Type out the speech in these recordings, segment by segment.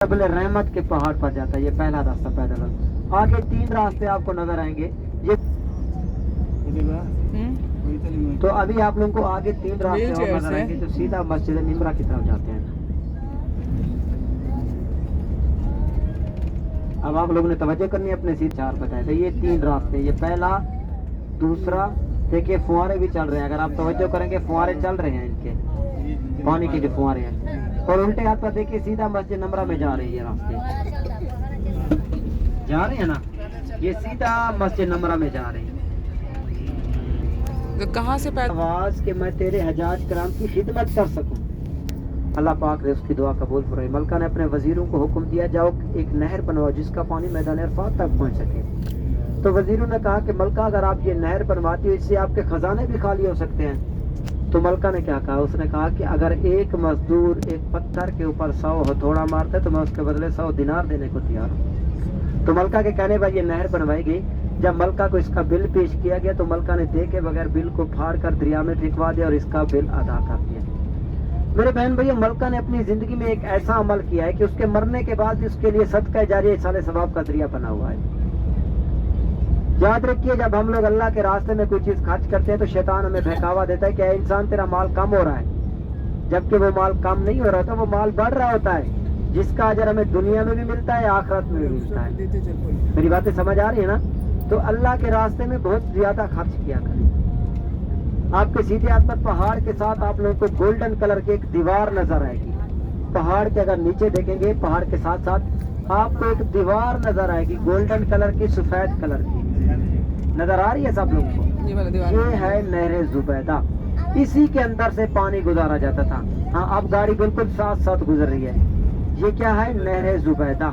जबल रहमत के पहाड़ पर जाता है। ये पहला रास्ता पैदल वाला। आगे 3 रास्ते आपको नजर आएंगे। ये तो अभी आप लोगों को आगे 3 रास्ते और नजर आएंगे जो सीधा मस्जिद निमरा की तरफ जाते हैं। अब आप लोगों ने तवज्जो करनी है, अपने सीट 4 बताए थे। ये 3 रास्ते, ये पहला, दूसरा, देखिए फुहारे भी चल रहे हैं। अगर आप तवज्जो करेंगे फुहारे चल रहे हैं, इनके पानी के जो फुहारे हैं। और उल्टे हाथ पर देखिए सीधा मस्जिद नमरा में जा रही है। रास्ते जा रहे हैं ना, ये सीधा मस्जिद नमरा में जा रहे हैं। तो कहाँ से आवाज कि मैं तेरे हजाज कराम की खिदमत कर सकूं। अल्लाह पाक ने उसकी दुआ कबूल फरमाई। मलका ने अपने वजीरों को हुक्म दिया, जाओ एक नहर बनवाओ जिसका पानी मैदान अरफात तक पहुंच सके। तो वजीरों ने कहा कि मलका अगर आप ये नहर बनवाती हो इससे आपके खजाने भी खाली हो सकते हैं। तो मलका ने क्या कहा, उसने कहा कि अगर एक मजदूर एक पत्थर के ऊपर 100 हथौड़ा मारता तो मैं उसके बदले 100 दिनार देने को तैयार हूँ। तो मलका के कहने पर ये नहर बनवाई गई। जब मलका को इसका बिल पेश किया गया तो मलका ने देखे बगैर बिल को फाड़ कर दरिया में फेंकवा दिया और इसका बिल अदा कर दिया। मेरे बहन भैया, मलका ने अपनी जिंदगी में एक ऐसा अमल किया है कि उसके मरने के बाद उसके लिए सदका जारिया साले सवाब का जरिया बना हुआ है। याद रखिए, जब हम लोग अल्लाह के रास्ते में कोई चीज खर्च करते हैं तो शैतान हमें बहकावा देता है कि ऐ इंसान तेरा माल कम हो रहा है, जबकि वो माल कम नहीं हो रहा था, वो माल बढ़ रहा होता है, जिसका अजर हमें दुनिया में भी मिलता है, आखिरत में भी मिलता है। मेरी बातें समझ आ रही है ना? तो अल्लाह के रास्ते में बहुत ज्यादा खर्च किया करें। आपके सीधे हाथ पर पहाड़ के साथ आप लोगों को गोल्डन कलर की एक दीवार नजर आएगी। पहाड़ के अगर नीचे देखेंगे, पहाड़ के साथ साथ आपको एक दीवार नजर आएगी गोल्डन कलर की, सफेद कलर की नजर आ रही है सब लोगों को। ये है नहरे जुबैदा। इसी के अंदर से पानी गुजारा जाता था। हाँ, अब गाड़ी बिल्कुल साथ साथ गुजर रही है। ये क्या है? नहरे जुबैदा।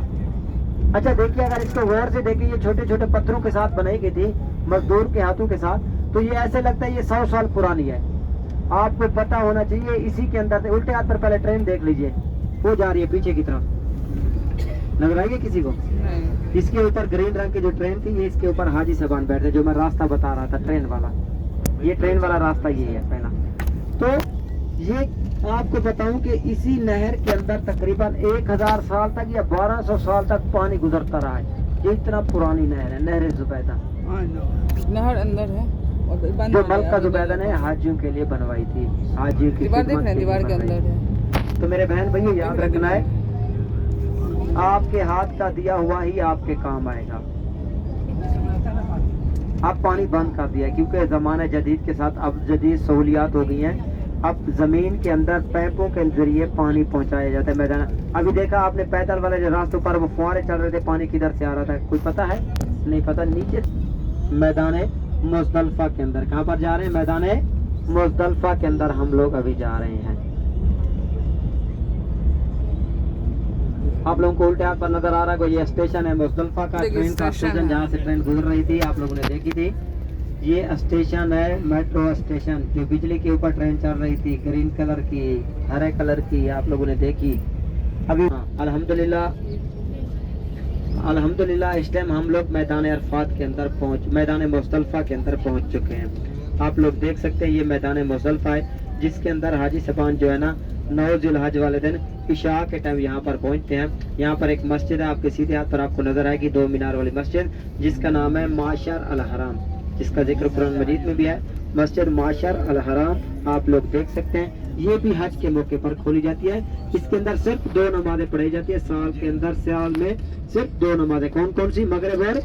अच्छा देखिए, अगर इसको गौर से देखिए, ये छोटे छोटे पत्थरों के साथ बनाई गई थी मजदूर के हाथों के साथ। तो ये ऐसे लगता है ये 100 साल पुरानी है। आपको पता होना चाहिए इसी के अंदर से। उल्टे हाथ पर पहले ट्रेन देख लीजिए, वो जा रही है पीछे की तरफ, नजर आएगी किसी को? इसके ऊपर ग्रीन रंग की जो ट्रेन थी, ये इसके ऊपर हाजी साहबान बैठे, जो मैं रास्ता बता रहा था ट्रेन वाला। ये ट्रेन वाला रास्ता ये है पहला। तो ये आपको बताऊं कि इसी नहर के अंदर तकरीबन 1000 साल तक या 1200 साल तक पानी गुजरता रहा है। ये इतना पुरानी नहर है, नहर जुबैदा। नहर अंदर है और जो मलका जुबैदा ने हाजियों के लिए बनवाई थी। हाजियों की दीवार देख रहे हैं, दीवार के अंदर है। तो मेरे बहन भैया याद रखना है, आपके हाथ का दिया हुआ ही आपके काम आएगा। अब पानी बंद कर दिया क्योंकि जमाने जदीद के साथ अब जदीद सहूलियात हो गई हैं। अब जमीन के अंदर पैपों के जरिए पानी पहुंचाया जाता है मैदान। अभी देखा आपने पैदल वाले जो रास्तों पर वो फुहारे चल रहे थे, पानी किधर से आ रहा था कोई पता है? नहीं पता। नीचे मैदान मुज़दलिफा के अंदर, कहाँ पर जा रहे हैं? मैदान मुज़दलिफा के अंदर हम लोग अभी जा रहे हैं। आप लोगों को उल्टे हाथ पर नजर आ रहा है, ये स्टेशन है मुज़दलिफा का, ट्रेन का स्टेशन, जहाँ से ट्रेन गुजर रही थी आप लोगों ने देखी थी। ये स्टेशन है मेट्रो स्टेशन, जो बिजली के ऊपर ट्रेन चल रही थी, ग्रीन कलर की, हरे कलर की, आप लोगों ने देखी अभी। अल्हम्दुलिल्लाह इस टाइम हम लोग मैदान अरफात के अंदर मैदान मुज़दलिफा के अंदर पहुंच चुके हैं। आप लोग देख सकते हैं ये मैदान मुज़दलिफा है, जिसके अंदर हाजी साहबान जो है ना 9 ज़िलहज वाले दिन इशा के टाइम यहाँ पर पहुँचते हैं। यहाँ पर एक मस्जिद है, आपके सीधे हाथ पर आपको नजर आएगी 2 मीनार वाली मस्जिद, जिसका नाम है माशर अल हराम, जिसका जिक्र कुरान मजीद में भी है। मस्जिद माशर अल हराम आप लोग देख सकते हैं। ये भी हज के मौके पर खोली जाती है। इसके अंदर सिर्फ 2 नमाजें पढ़ी जाती है साल के अंदर। साल में सिर्फ 2 नमाजें, कौन कौन सी? मगरिब और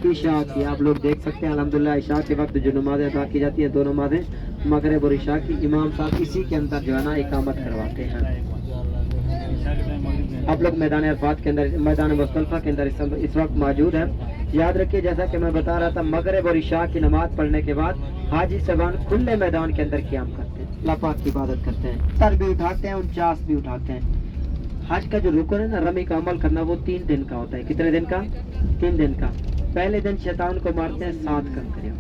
इशा की। आप लोग देख सकते हैं अल्हम्दुलिल्लाह इशा के वक्त जो नमाजें अदा की जाती है 2 नमाजें मगरिब और इशा की, इमाम साहब इसी के अंदर जो है ना इकामत करवाते हैं। आप लोग मैदान अरफात के अंदर, मैदान मुज़दलिफा के अंदर इस वक्त मौजूद है। याद रखिए, जैसा कि मैं बता रहा था, मगरिब और इशा की नमाज पढ़ने के बाद हाजी साहबान खुले मैदान के अंदर क़ियाम करते हैं, अल्लाह पाक की इबादत करते हैं, सर भी उठाते हैं, 49 भी उठाते हैं। हज का जो रुकन है ना, रमी का अमल करना, वो 3 दिन का होता है। कितने दिन का? 3 दिन का। पहले दिन शैतान को मारते हैं 7 कंकरियां,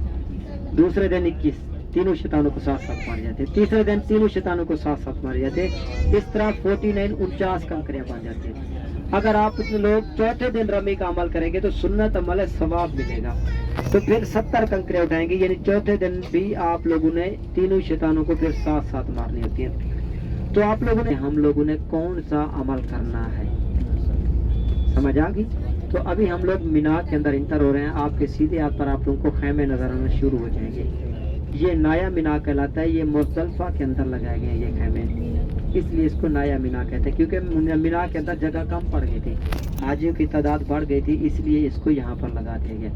दूसरे दिन 21, तीनों शैतानों को 7-7 मारे जाते हैं, तीसरे दिन तीनों शैतानों को 7-7 मारे जाते हैं। इस तरह 49 49 कंकरियां बन जाती हैं। अगर आप लोग चौथे दिन रमी का अमल करेंगे तो सुन्नत अमल है, सवाब मिलेगा। तो फिर 70 कंकरियां उठाएंगे, यानी चौथे दिन भी आप लोगों ने तीनों शैतानों को फिर 7-7 मारनी होती है। तो आप लोगों ने, हम लोगों ने कौन सा अमल करना है? समझ आ गई। तो अभी हम लोग मीनार के अंदर इंटर हो रहे हैं। आपके सीधे हाथ पर आप लोगों को खैमे नजर आना शुरू हो जाएंगे। ये नाया मीनार कहलाता है। ये मुज़दलिफा के अंदर लगाए गए हैं ये खैमे, इसलिए इसको नाया मीनार कहते हैं, क्योंकि मीनार के अंदर जगह कम पड़ गई थी, हाजियों की तादाद बढ़ गई थी, इसलिए इसको यहाँ पर लगा दिया गया।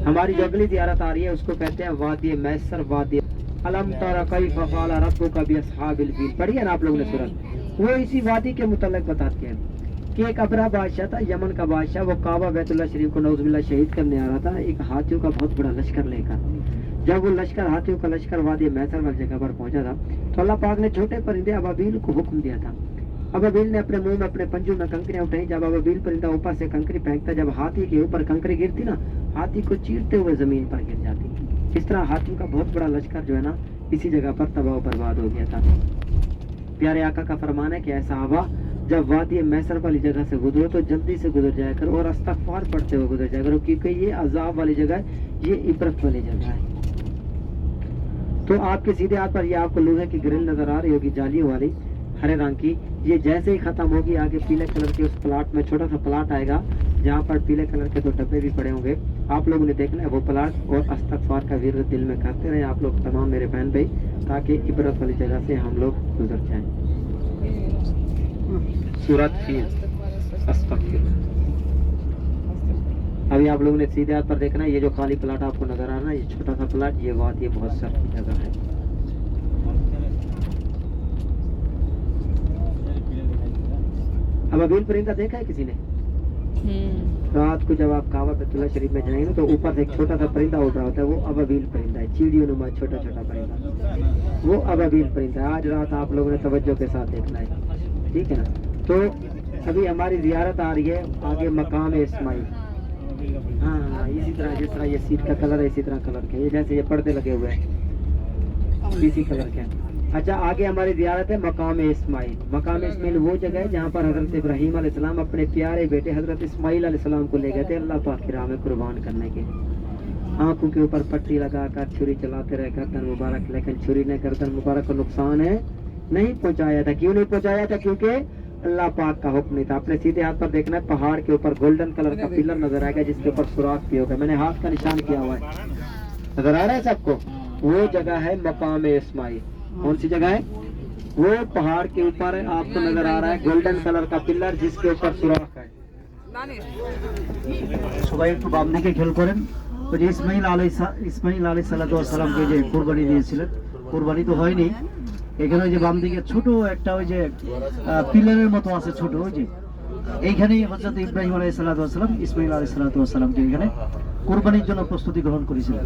हमारी जो अगली ज़ियारत आ रही है उसको कहते हैं वादी मैसर, वादी अलम तरा कैफ फ़अल रब्बुका बिअस्हाबिल फील। पढ़ी है ना आप लोगों ने सूरत। वो इसी वादी के मुतल्लिक़ बताते हैं कि एक अबरा बादशाह था, यमन का बादशाह। वो काबा बैतुल्लाह शरीफ को नौज़ुबिल्लाह शहीद करने आ रहा था एक हाथियों का बहुत बड़ा लश्कर लेकर। जब वो लश्कर, हाथियों का लश्कर वादी मैसर वाली जगह पर पहुंचा था, तो अल्लाह पाक ने छोटे परिंदे अबाबील को हुक्म दिया था। अबाबील ने अपने मुंह में, अपने पंजों में कंकरियां उठाई। जब अबाबील परिंदा ऊपर से कंकरी फेंकता, जब हाथी के ऊपर कंकरी गिरती ना, हाथी को चीरते हुए जमीन पर गिर जाती। इस तरह हाथियों का बहुत बड़ा लश्कर जो है ना, इसी जगह पर तबाह बर्बाद हो गया था। प्यारे आका का फरमान है कि ऐसा हवा जब वादी मैसर वाली जगह से गुजरो तो जल्दी से गुजर जाया करो और इस्तगफार पढ़ते हुए गुजर जाया करो, क्योंकि ये अजाब वाली जगह है, ये इबरत वाली जगह है। तो आपके सीधे हाथ पर ये आपको लोहे की ग्रिल नजर आ रही होगी, जालियों वाली हरे रंग की। ये जैसे ही खत्म होगी, आगे पीले कलर के उस प्लाट में छोटा सा प्लाट आएगा, जहाँ पर पीले कलर के 2 डब्बे भी पड़े होंगे। आप लोगों ने देखना है वो प्लाट, और इस्तगफार का विर्द दिल में करते रहे आप लोग तमाम मेरे बहन भाई, ताकि इबरत वाली जगह से हम लोग गुजर जाएं। सूरत फील अस्तगफिरुल्लाह। अभी आप लोगों ने सीधे हाथ पर देखना है, ये जो खाली प्लाट आपको नजर आ रहा है, ये छोटा सा प्लाट, ये वादी बहुत सर की जगह है। अबाबील परिंदा देखा है किसी ने? रात को जब आप काबा बैतुल्लाह शरीफ में जाएंगे तो ऊपर से एक छोटा सा परिंदा उड़ रहा होता है, वो अबाबील परिंदा है, चिड़ियों नुमा छोटा छोटा परिंदा, वो अबाबील परिंदा है। आज रात आप लोगों ने तवज्जो के साथ देखना है, ठीक है ना। तो अभी हमारी जियारत आ रही है आगे मकाम इस्माइल। हाँ, इसी तरह जिस तरह ये सीट का कलर है, इसी तरह कलर के, ये जैसे ये पर्दे लगे हुए हैं इसी कलर के। अच्छा, आगे हमारी जियारत है मकाम इस्माइल। मकाम इस्माइल वो जगह है जहाँ पर हजरत इब्राहीम अलैहिस्सलाम अपने प्यारे बेटे हजरत इस्माइल अलैहिस्सलाम को ले गए थे अल्लाह पाक की राह में कुर्बान करने के लिए। आंखों के ऊपर पट्टी लगाकर छुरी चलाते रहे गर्दन मुबारक, लेकिन छुरी ने गर्दन मुबारक को नुकसान है नहीं पहुँचाया था। क्यों नहीं पहुँचाया था? क्योंकि अल्लाह पाक का हुक्म नहीं था। अपने सीधे हाथ पर देखना है, पहाड़ के ऊपर गोल्डन कलर का पिलर नजर आएगा, जिसके ऊपर सुराख भी होगा। मैंने हाथ का निशान किया हुआ है, नजर आ रहा है सबको? वो जगह है मकाम इस्माइल। कौन सी जगह है? वो पहाड़ के ऊपर आपको नजर आ रहा है गोल्डन कलर का पिलर, जिसके ऊपर सुराख है। সবাই একটু বাম দিকে খেয়াল করেন। তো যে ইসমাইল আলাইহিস সালাম যে কুরবানি দিয়েছিলেন, কুরবানি তো হয়নি। এখানে ওই যে বাম দিকে ছোট একটা ওই যে পিলারের মতো আছে ছোট, ওই যে এইখানেই হযরত ইব্রাহিম আলাইহিস সালাম ইসমাইল আলাইহিস সালামকে এখানে কুরবানির জন্য প্রস্তুতি গ্রহণ করেছিলেন।